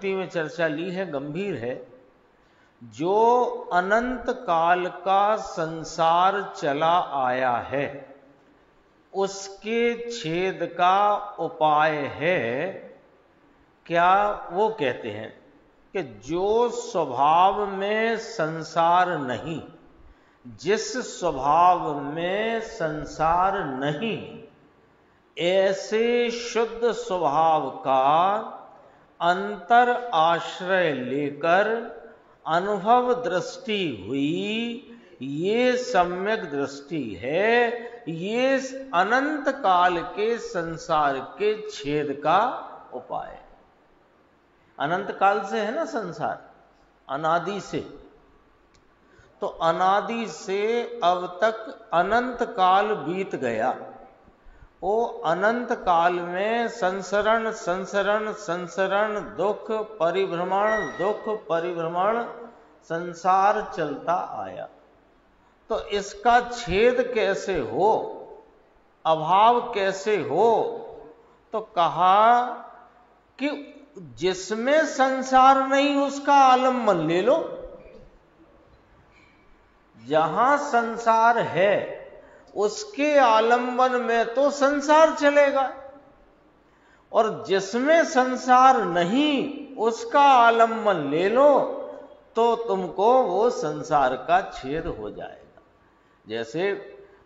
में चर्चा ली है, गंभीर है। जो अनंत काल का संसार चला आया है उसके छेद का उपाय है क्या? वो कहते हैं कि जो स्वभाव में संसार नहीं, जिस स्वभाव में संसार नहीं, ऐसे शुद्ध स्वभाव का अंतर आश्रय लेकर अनुभव दृष्टि हुई, ये सम्यक दृष्टि है। ये अनंत काल के संसार के छेद का उपाय है। अनंत काल से है ना संसार, अनादि से। तो अनादि से अब तक अनंत काल बीत गया। वो अनंत काल में संसरण संसरण संसरण, दुख परिभ्रमण संसार चलता आया। तो इसका छेद कैसे हो, अभाव कैसे हो? तो कहा कि जिसमें संसार नहीं उसका आलम्बन ले लो। जहां संसार है उसके आलंबन में तो संसार चलेगा, और जिसमें संसार नहीं उसका आलंबन ले लो तो तुमको वो संसार का छेद हो जाएगा। जैसे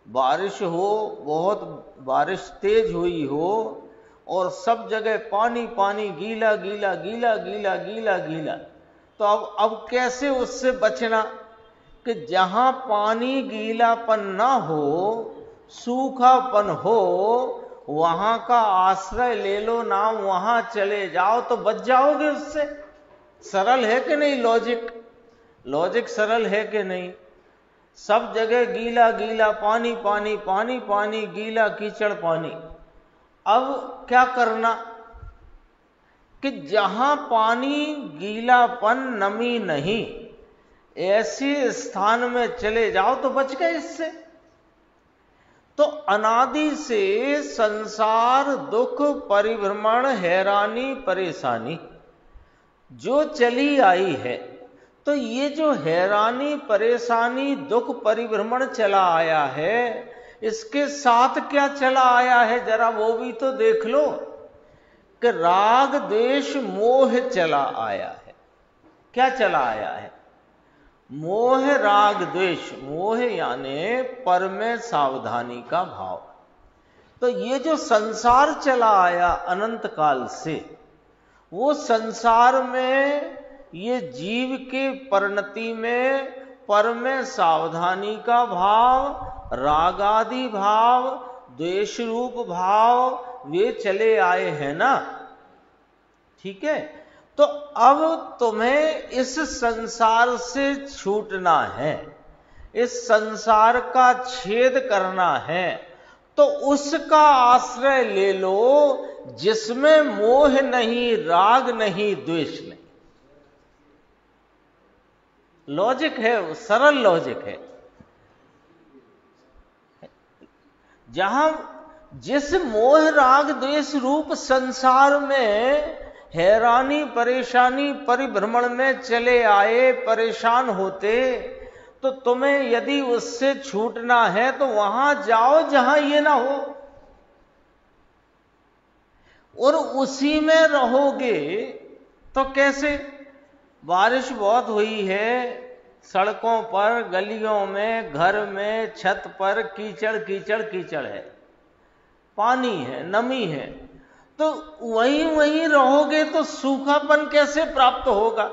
बारिश हो, बहुत बारिश तेज हुई हो और सब जगह पानी पानी, गीला गीला गीला गीला गीला गीला, तो अब कैसे उससे बचना? कि जहां पानी गीलापन ना हो, सूखापन हो, वहां का आश्रय ले लो ना, वहां चले जाओ तो बच जाओगे उससे। सरल है कि नहीं? लॉजिक सरल है कि नहीं? सब जगह गीला गीला, पानी पानी पानी पानी, गीला कीचड़ पानी। अब क्या करना कि जहां पानी, गीलापन, नमी नहीं, ऐसे स्थान में चले जाओ तो बच गए इससे। तो अनादि से संसार, दुख, परिभ्रमण, हैरानी, परेशानी जो चली आई है, तो ये जो हैरानी, परेशानी, दुख, परिभ्रमण चला आया है, इसके साथ क्या चला आया है जरा वो भी तो देख लो। कि राग, द्वेष, मोह चला आया है। क्या चला आया है? मोह, राग, द्वेष। मोह यानी पर में सावधानी का भाव। तो ये जो संसार चला आया अनंत काल से, वो संसार में ये जीव के परिणति में पर में सावधानी का भाव, रागादि भाव, द्वेष रूप भाव, वे चले आए हैं ना। ठीक है? तो अब तुम्हें इस संसार से छूटना है, इस संसार का छेद करना है, तो उसका आश्रय ले लो जिसमें मोह नहीं, राग नहीं, द्वेष नहीं। लॉजिक है, सरल लॉजिक है। जहां जिस मोह, राग, द्वेष रूप संसार में हैरानी, परेशानी, परिभ्रमण में चले आए, परेशान होते, तो तुम्हें यदि उससे छूटना है तो वहां जाओ जहां ये ना हो, और उसी में रहोगे। तो कैसे? बारिश बहुत हुई है, सड़कों पर, गलियों में, घर में, छत पर कीचड़ कीचड़ कीचड़ है, पानी है, नमी है, तो वहीं रहोगे तो सूखापन कैसे प्राप्त होगा?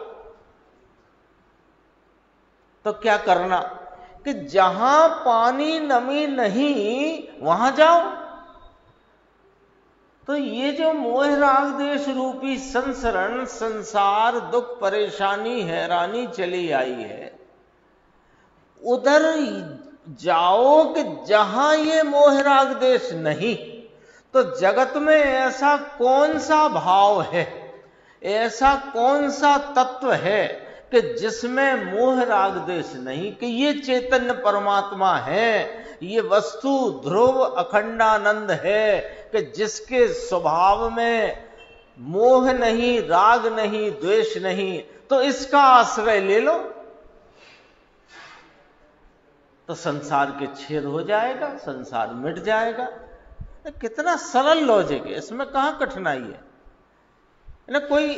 तो क्या करना कि जहां पानी, नमी नहीं वहां जाओ। तो ये जो मोह, राग, द्वेष रूपी संसरण, संसार, दुख, परेशानी, हैरानी चली आई है, उधर जाओ कि जहां ये मोह, राग, द्वेष नहीं। तो जगत में ऐसा कौन सा भाव है, ऐसा कौन सा तत्व है कि जिसमें मोह, राग, द्वेष नहीं? कि ये चैतन्य परमात्मा है, ये वस्तु ध्रुव अखंडानंद है, कि जिसके स्वभाव में मोह नहीं, राग नहीं, द्वेष नहीं, तो इसका आश्रय ले लो तो संसार के छेद हो जाएगा, संसार मिट जाएगा। कितना सरल लॉजिक है, इसमें कहां कठिनाई है ना। कोई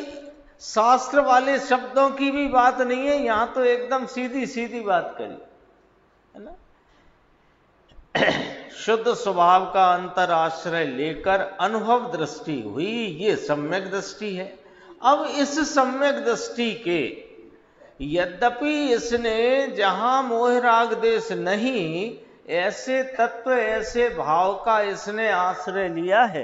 शास्त्र वाले शब्दों की भी बात नहीं है, यहां तो एकदम सीधी सीधी बात करी है ना। शुद्ध स्वभाव का अंतर आश्रय लेकर अनुभव दृष्टि हुई, ये सम्यक दृष्टि है। अब इस सम्यक दृष्टि के यद्यपि इसने जहां मोह राग देश नहीं, ऐसे तत्व ऐसे भाव का इसने आश्रय लिया है,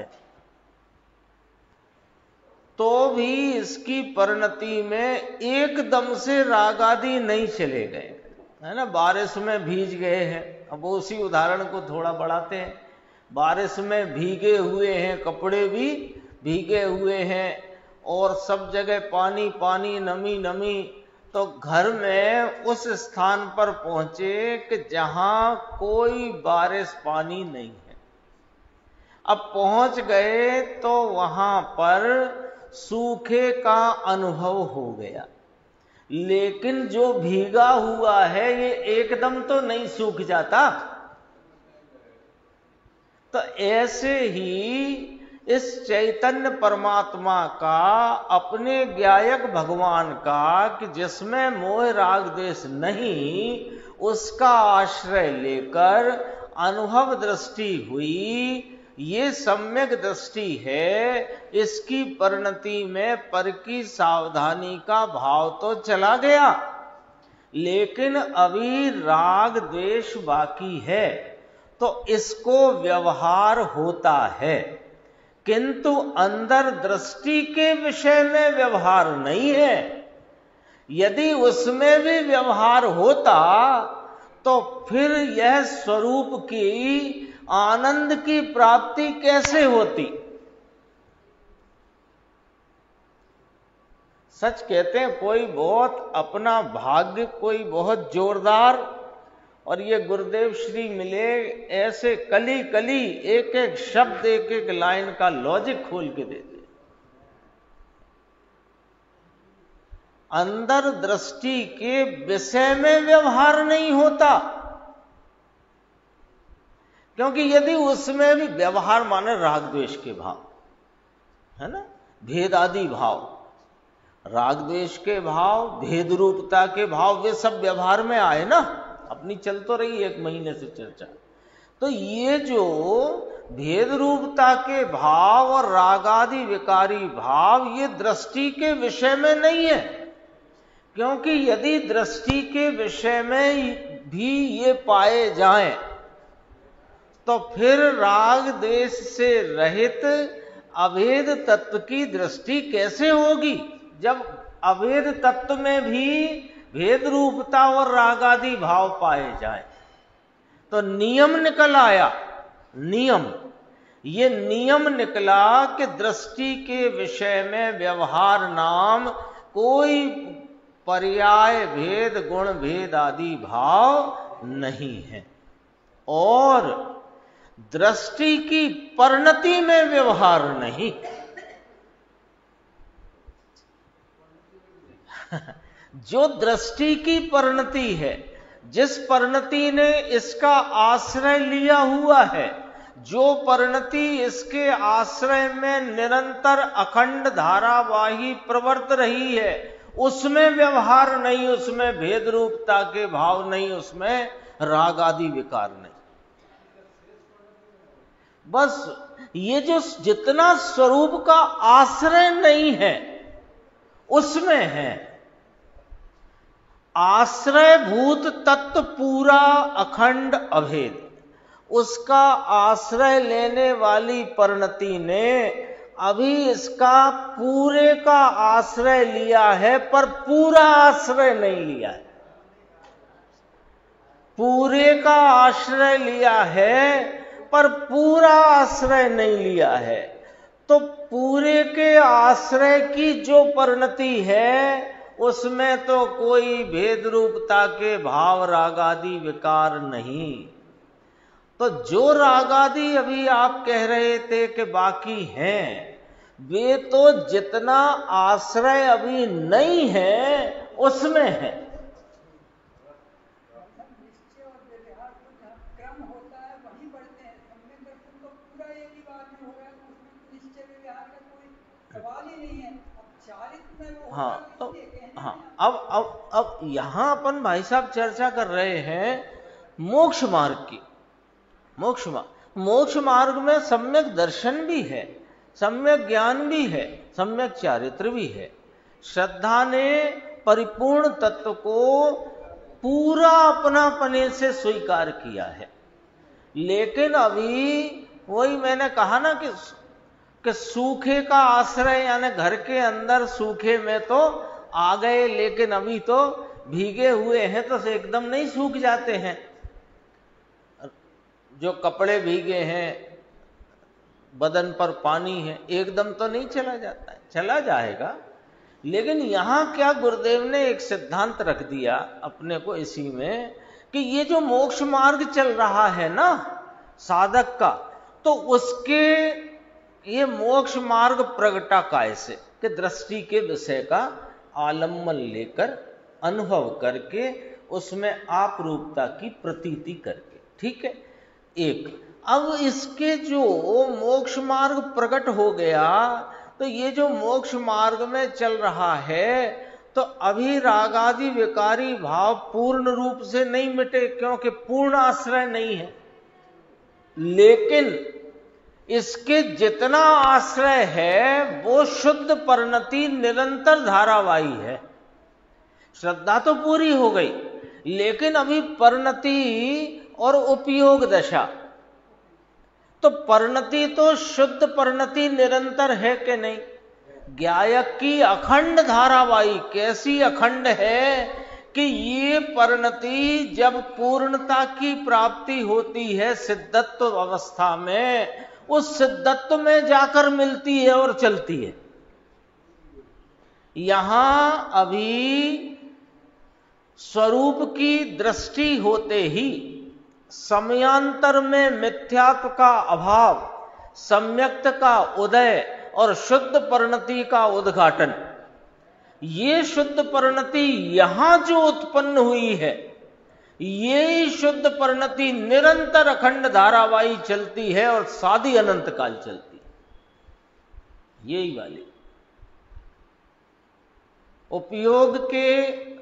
तो भी इसकी परिणति में एकदम से राग आदि नहीं चले गए, है ना। बारिश में भीज गए हैं, अब उसी उदाहरण को थोड़ा बढ़ाते हैं। बारिश में भीगे हुए हैं, कपड़े भी भीगे हुए हैं और सब जगह पानी पानी, नमी नमी, तो घर में उस स्थान पर पहुंचे कि जहां कोई बारिश पानी नहीं है। अब पहुंच गए तो वहां पर सूखे का अनुभव हो गया, लेकिन जो भीगा हुआ है ये एकदम तो नहीं सूख जाता। तो ऐसे ही इस चैतन्य परमात्मा का, अपने ज्ञायक भगवान का, कि जिसमें मोह राग देश नहीं, उसका आश्रय लेकर अनुभव दृष्टि हुई, ये सम्यक दृष्टि है। इसकी परिणति में पर की सावधानी का भाव तो चला गया, लेकिन अभी राग द्वेष बाकी है, तो इसको व्यवहार होता है, किंतु अंदर दृष्टि के विषय में व्यवहार नहीं है। यदि उसमें भी व्यवहार होता तो फिर यह स्वरूप की आनंद की प्राप्ति कैसे होती। सच कहते हैं, कोई बहुत अपना भाग्य, कोई बहुत जोरदार, और ये गुरुदेव श्री मिले, ऐसे कली कली एक एक शब्द, एक एक लाइन का लॉजिक खोल के देते। अंदर दृष्टि के विषय में व्यवहार नहीं होता, क्योंकि यदि उसमें भी व्यवहार माने राग द्वेष के भाव, है ना, भेद आदि भाव, राग द्वेष के भाव, भेद रूपता के भाव, वे सब व्यवहार में आए ना। अपनी चल तो रही 1 महीने से चर्चा। तो ये जो भेद रूपता के भाव और रागादि विकारी भाव, ये दृष्टि के विषय में नहीं है, क्योंकि यदि दृष्टि के विषय में भी ये पाए जाएं तो फिर राग देश से रहित अभेद तत्व की दृष्टि कैसे होगी। जब अभेद तत्व में भी भेद रूपता और रागादि भाव पाए जाए, तो नियम निकल आया। ये नियम निकला कि दृष्टि के विषय में व्यवहार नाम कोई पर्याय भेद, गुण भेद आदि भाव नहीं है, और दृष्टि की परिणति में व्यवहार नहीं। जो दृष्टि की परिणति है, जिस परिणति ने इसका आश्रय लिया हुआ है, जो परिणति इसके आश्रय में निरंतर अखंड धारावाही प्रवर्त रही है, उसमें व्यवहार नहीं, उसमें भेद रूपता के भाव नहीं, उसमें राग आदि विकार नहीं। बस ये जो जितना स्वरूप का आश्रय नहीं है उसमें है। आश्रयभूत तत्व पूरा अखंड अभेद, उसका आश्रय लेने वाली परिणति ने अभी इसका पूरे का आश्रय लिया है, पर पूरा आश्रय नहीं लिया है। पूरे का आश्रय लिया है पर पूरा आश्रय नहीं लिया है। तो पूरे के आश्रय की जो परिणति है, उसमें तो कोई भेद रूपता के भाव रागादि विकार नहीं। तो जो रागादि अभी आप कह रहे थे कि बाकी हैं, वे तो जितना आश्रय अभी नहीं है उसमें है। निश्चय और व्यवहार तो जहाँ क्रम होता है वहीं बढ़ते हैं। सम्यक दर्शन तो पूरा एक ही बार में हो रहा है, तो उसमें तो निश्चय व्यवहार का कोई सवाल ही नहीं है। अब चारित्र में वो हाँ, होगा तो इसलिए कहने हाँ, में अब यहां अपन भाई साहब चर्चा कर रहे हैं मोक्ष मार्ग की। मोक्ष मार्ग में सम्यक दर्शन भी है, सम्यक ज्ञान भी है, सम्यक चारित्र भी है। श्रद्धा ने परिपूर्ण तत्व को पूरा अपनापने से स्वीकार किया है। लेकिन अभी वही मैंने कहा ना कि सूखे का आश्रय, यानी घर के अंदर सूखे में तो आ गए, लेकिन अभी तो भीगे हुए हैं, तो एकदम नहीं सूख जाते हैं। जो कपड़े भीगे हैं, बदन पर पानी है, एकदम तो नहीं चला जाता है, चला जाएगा। लेकिन यहां क्या गुरुदेव ने एक सिद्धांत रख दिया अपने को इसी में, कि ये जो मोक्ष मार्ग चल रहा है ना साधक का, तो उसके ये मोक्ष मार्ग प्रगटा कैसे, कि दृष्टि के विषय का आलम्बन लेकर, अनुभव करके, उसमें आप रूपता की प्रतीति करके। ठीक है। एक अब इसके जो मोक्ष मार्ग प्रकट हो गया, तो ये जो मोक्ष मार्ग में चल रहा है, तो अभी रागादि विकारी भाव पूर्ण रूप से नहीं मिटे, क्योंकि पूर्ण आश्रय नहीं है। लेकिन इसके जितना आश्रय है वो शुद्ध परिणति निरंतर धारावाही है। श्रद्धा तो पूरी हो गई, लेकिन अभी परिणति और उपयोग दशा, तो परिणति तो शुद्ध परिणति निरंतर है कि नहीं? ज्ञायक की अखंड धारावाही कैसी अखंड है कि ये परिणति जब पूर्णता की प्राप्ति होती है सिद्धत्व अवस्था में, उस सिद्धत्व में जाकर मिलती है और चलती है। यहां अभी स्वरूप की दृष्टि होते ही समयांतर में मिथ्यात्व का अभाव, सम्यक्त का उदय और शुद्ध परिणति का उद्घाटन, ये शुद्ध परिणति यहां जो उत्पन्न हुई है, ये शुद्ध परिणति निरंतर अखंड धारावाही चलती है और साधी अनंत काल चलती है। यही वाली उपयोग के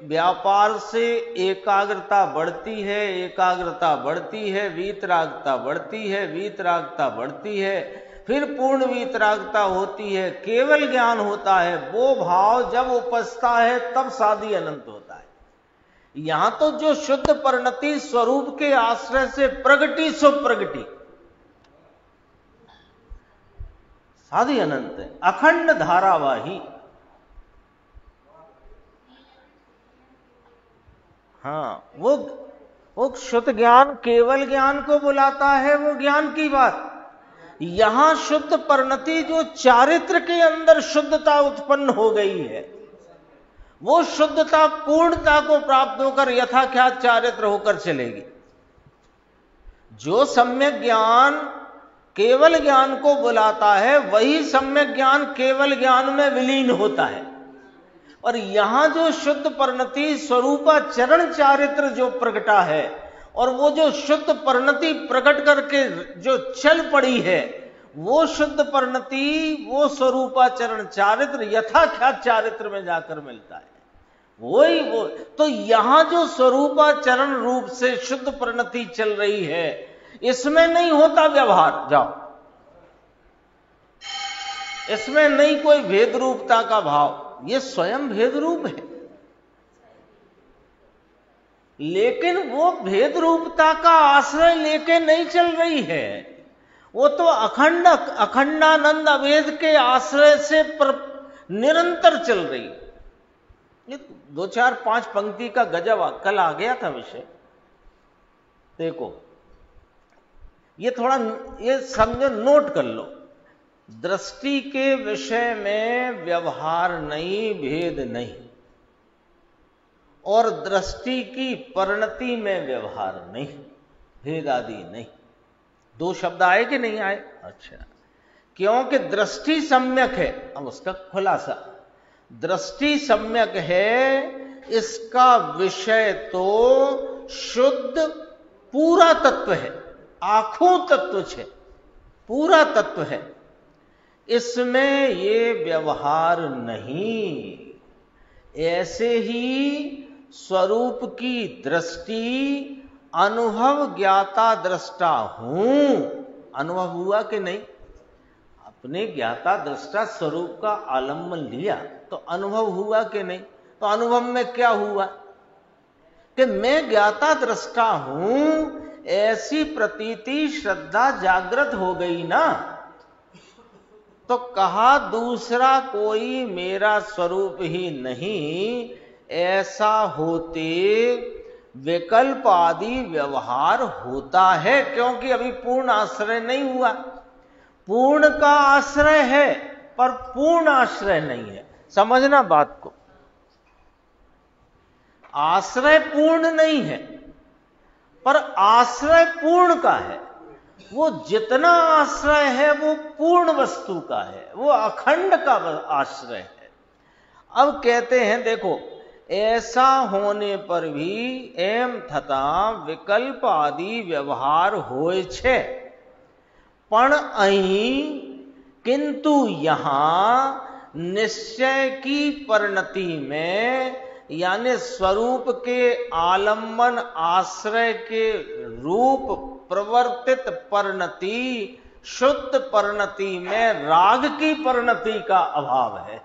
व्यापार से एकाग्रता बढ़ती है, एकाग्रता बढ़ती है, वीतरागता बढ़ती है, वीतरागता बढ़ती है, फिर पूर्ण वीतरागता होती है, केवल ज्ञान होता है। वो भाव जब उपजता है तब साधी अनंत होता है। यहां तो जो शुद्ध परिणति स्वरूप के आश्रय से प्रगति सो प्रगति, साधी अनंत है, अखंड धारावाही। हाँ, वो शुद्ध ज्ञान केवल ज्ञान को बुलाता है, वो ज्ञान की बात। यहां शुद्ध परिणति जो चारित्र के अंदर शुद्धता उत्पन्न हो गई है, वो शुद्धता पूर्णता को प्राप्त होकर यथाख्यात चारित्र होकर चलेगी। जो सम्यक ज्ञान केवल ज्ञान को बुलाता है, वही सम्यक ज्ञान केवल ज्ञान में विलीन होता है। और यहां जो शुद्ध परिणति स्वरूपाचरण चारित्र जो प्रकटा है, और वो जो शुद्ध परिणति प्रकट करके जो चल पड़ी है, वो शुद्ध परिणति, वो स्वरूपाचरण चारित्र यथाख्यात चारित्र में जाकर मिलता है। वही वो तो यहां जो स्वरूपाचरण रूप से शुद्ध परिणति चल रही है, इसमें नहीं होता व्यवहार। जाओ, इसमें नहीं कोई भेद रूपता का भाव, ये स्वयं भेद रूप है। लेकिन वो भेद रूपता का आश्रय लेके नहीं चल रही है, वो तो अखंड अखंडानंद अवेद के आश्रय से निरंतर चल रही है। ये 2 4 5 पंक्ति का गजब कल आ गया था विषय। देखो, ये थोड़ा ये समझो, नोट कर लो। दृष्टि के विषय में व्यवहार नहीं, भेद नहीं, और दृष्टि की परिणति में व्यवहार नहीं, भेद आदि नहीं। 2 शब्द आए कि नहीं आए? अच्छा, क्योंकि दृष्टि सम्यक है। अब उसका खुलासा, दृष्टि सम्यक है, इसका विषय तो शुद्ध पूरा तत्व है, आखों तत्व है, पूरा तत्व है, इसमें ये व्यवहार नहीं। ऐसे ही स्वरूप की दृष्टि अनुभव ज्ञाता दृष्टा हूं, अनुभव हुआ कि नहीं? अपने ज्ञाता दृष्टा स्वरूप का आलम्बन लिया तो अनुभव हुआ कि नहीं? तो अनुभव में क्या हुआ कि मैं ज्ञाता दृष्टा हूं, ऐसी प्रतीति श्रद्धा जागृत हो गई ना। तो कहा दूसरा कोई मेरा स्वरूप ही नहीं, ऐसा होते विकल्प आदि व्यवहार होता है, क्योंकि अभी पूर्ण आश्रय नहीं हुआ। पूर्ण का आश्रय है पर पूर्ण आश्रय नहीं है, समझना बात को। आश्रय पूर्ण नहीं है पर आश्रय पूर्ण का है। वो जितना आश्रय है वो पूर्ण वस्तु का है, वो अखंड का आश्रय है। अब कहते हैं देखो, ऐसा होने पर भी एम थता विकल्प आदि व्यवहार होय छे, पण अहीं किंतु यहां निश्चय की परिणति में, यानी स्वरूप के आलम्बन आश्रय के रूप प्रवर्तित परिणति, शुद्ध परिणति में राग की परिणति का अभाव है।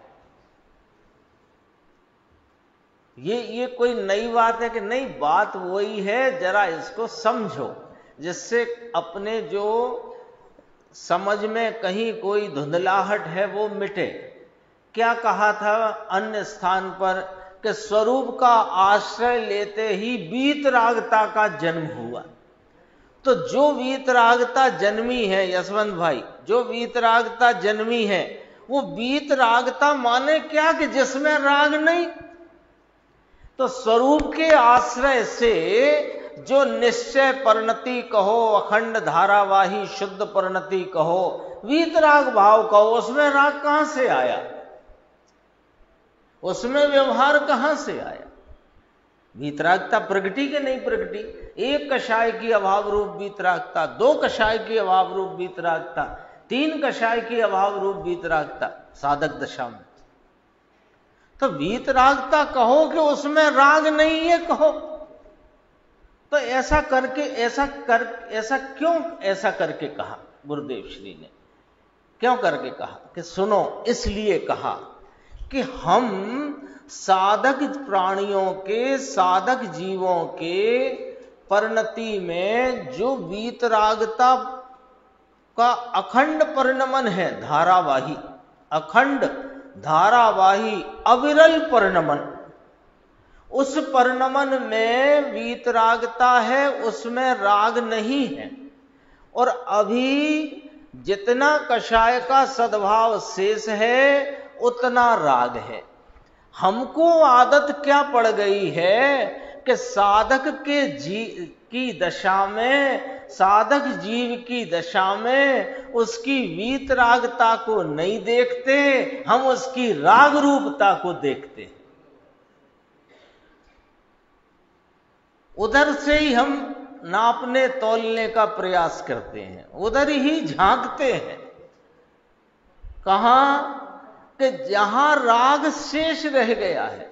ये कोई नई बात है कि नहीं? बात वही है, जरा इसको समझो, जिससे अपने जो समझ में कहीं कोई धुंधलाहट है वो मिटे। क्या कहा था अन्य स्थान पर कि स्वरूप का आश्रय लेते ही वीतरागता का जन्म हुआ। तो जो वीतरागता जन्मी है यशवंत भाई, जो वीतरागता जन्मी है, वो वीतरागता माने क्या कि जिसमें राग नहीं। तो स्वरूप के आश्रय से जो निश्चय परिणति कहो, अखंड धारावाही शुद्ध परिणति कहो, वीतराग भाव कहो, उसमें राग कहां से आया? उसमें व्यवहार कहां से आया? वीतरागता प्रगटी के नहीं प्रगटी? एक कषाय की अभाव रूप वीतरागता, दो कषाय की अभाव रूप वीतरागता, तीन कषाय की अभाव रूप वीतरागता साधक दशा में। तो वीतरागता कहो कि उसमें राग नहीं है कहो, तो ऐसा करके कहा गुरुदेव श्री ने। क्यों करके कहा? कि सुनो, इसलिए कहा कि हम साधक प्राणियों के, साधक जीवों के परिणति में जो वीतरागता का अखंड परिणमन है, धारावाही, अखंड धारावाही अविरल परिणमन, उस परिणमन में वीतरागता है, उसमें राग नहीं है। और अभी जितना कषाय का सद्भाव शेष है उतना राग है। हमको आदत क्या पड़ गई है कि साधक के की दशा में, साधक जीव की दशा में उसकी वीतरागता को नहीं देखते, हम उसकी राग रूपता को देखते हैं। उधर से ही हम नापने तोलने का प्रयास करते हैं, उधर ही झांकते हैं। कहां? कि जहां राग शेष रह गया है,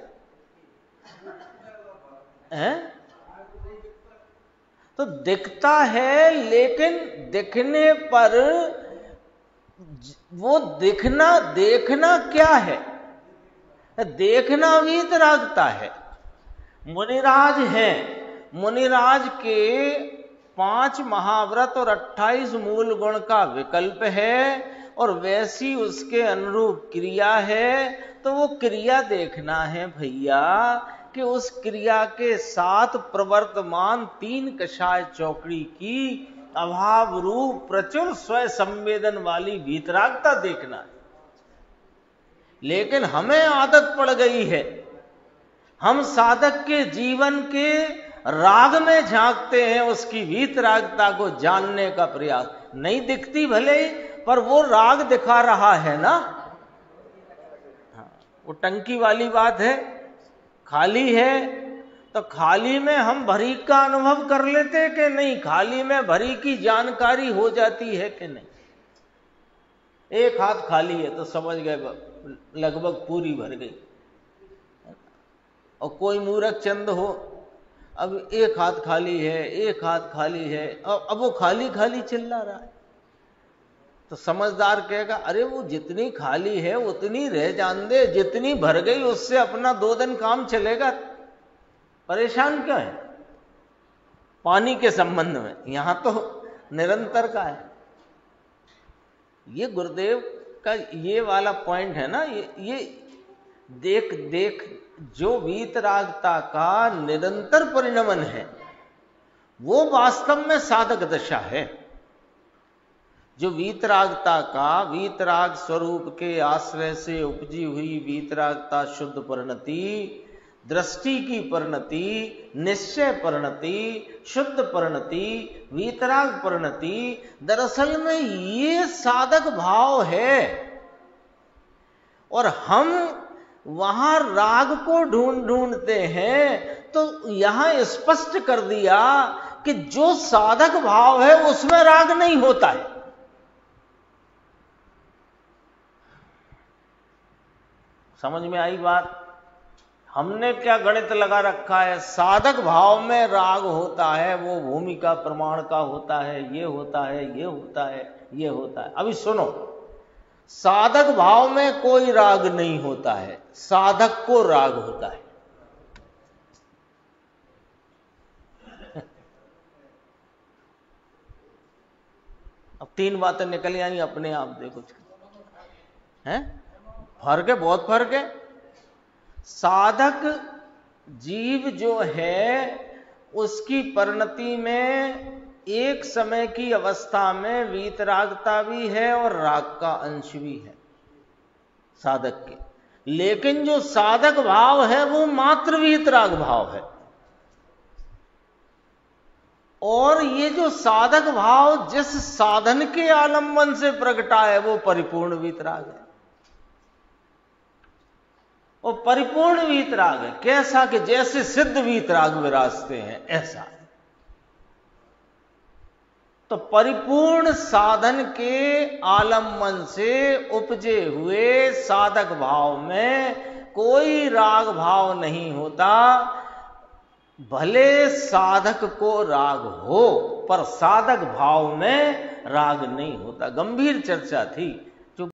तो दिखता है, लेकिन दिखने पर वो देखना क्या है? देखना वीतरागता है। मुनिराज हैं, मुनिराज के 5 महाव्रत और 28 मूल गुण का विकल्प है, और वैसी उसके अनुरूप क्रिया है। तो वो क्रिया देखना है भैया कि उस क्रिया के साथ प्रवर्तमान 3 कषाय चौकड़ी की अभाव रूप प्रचुर स्वय संवेदन वाली वीतरागता देखना है। लेकिन हमें आदत पड़ गई है, हम साधक के जीवन के राग में झांकते हैं, उसकी वीतरागता को जानने का प्रयास नहीं दिखती भले ही, पर वो राग दिखा रहा है ना। हाँ, वो टंकी वाली बात है, खाली है तो खाली में हम भरी का अनुभव कर लेते कि नहीं, खाली में भरी की जानकारी हो जाती है कि नहीं। एक हाथ खाली है तो समझ गए लगभग पूरी भर गई। और कोई मूर्ख चंद हो, अब एक हाथ खाली है, एक हाथ खाली है, अब वो खाली खाली चिल्ला रहा है, तो समझदार कहेगा अरे वो जितनी खाली है उतनी रह जान दे, जितनी भर गई उससे अपना 2 दिन काम चलेगा, परेशान क्यों है। पानी के संबंध में यहां तो निरंतर का है। ये गुरुदेव का ये वाला पॉइंट है ना, ये देख देख जो वीतरागता का निरंतर परिणमन है वो वास्तव में साधक दशा है। जो वीतरागता का, वीतराग स्वरूप के आश्रय से उपजी हुई वीतरागता शुद्ध परिणति, दृष्टि की परिणति, निश्चय परिणति, शुद्ध परिणति, वीतराग परिणति, दरअसल में ये साधक भाव है। और हम वहां राग को ढूंढते हैं, तो यहां स्पष्ट कर दिया कि जो साधक भाव है उसमें राग नहीं होता है। समझ में आई बात। हमने क्या गणित लगा रखा है, साधक भाव में राग होता है, वो भूमिका प्रमाण का होता है, ये होता है, ये होता है, ये होता है। अभी सुनो, साधक भाव में कोई राग नहीं होता है, साधक को राग होता है। अब 3 बातें निकल आई अपने आप, देखो हैं, फर्क है, बहुत फर्क है। साधक जीव जो है उसकी परिणति में एक समय की अवस्था में वीतरागता भी है और राग का अंश भी है साधक के। लेकिन जो साधक भाव है वो मात्र वीतराग भाव है। और ये जो साधक भाव जिस साधन के आलंबन से प्रगटा है वो परिपूर्ण वीतराग है। वो परिपूर्ण वीतराग है। कैसा कि जैसे सिद्ध वीतराग विराजते हैं ऐसा। तो परिपूर्ण साधन के आलंबन से उपजे हुए साधक भाव में कोई राग भाव नहीं होता। भले साधक को राग हो पर साधक भाव में राग नहीं होता। गंभीर चर्चा थी।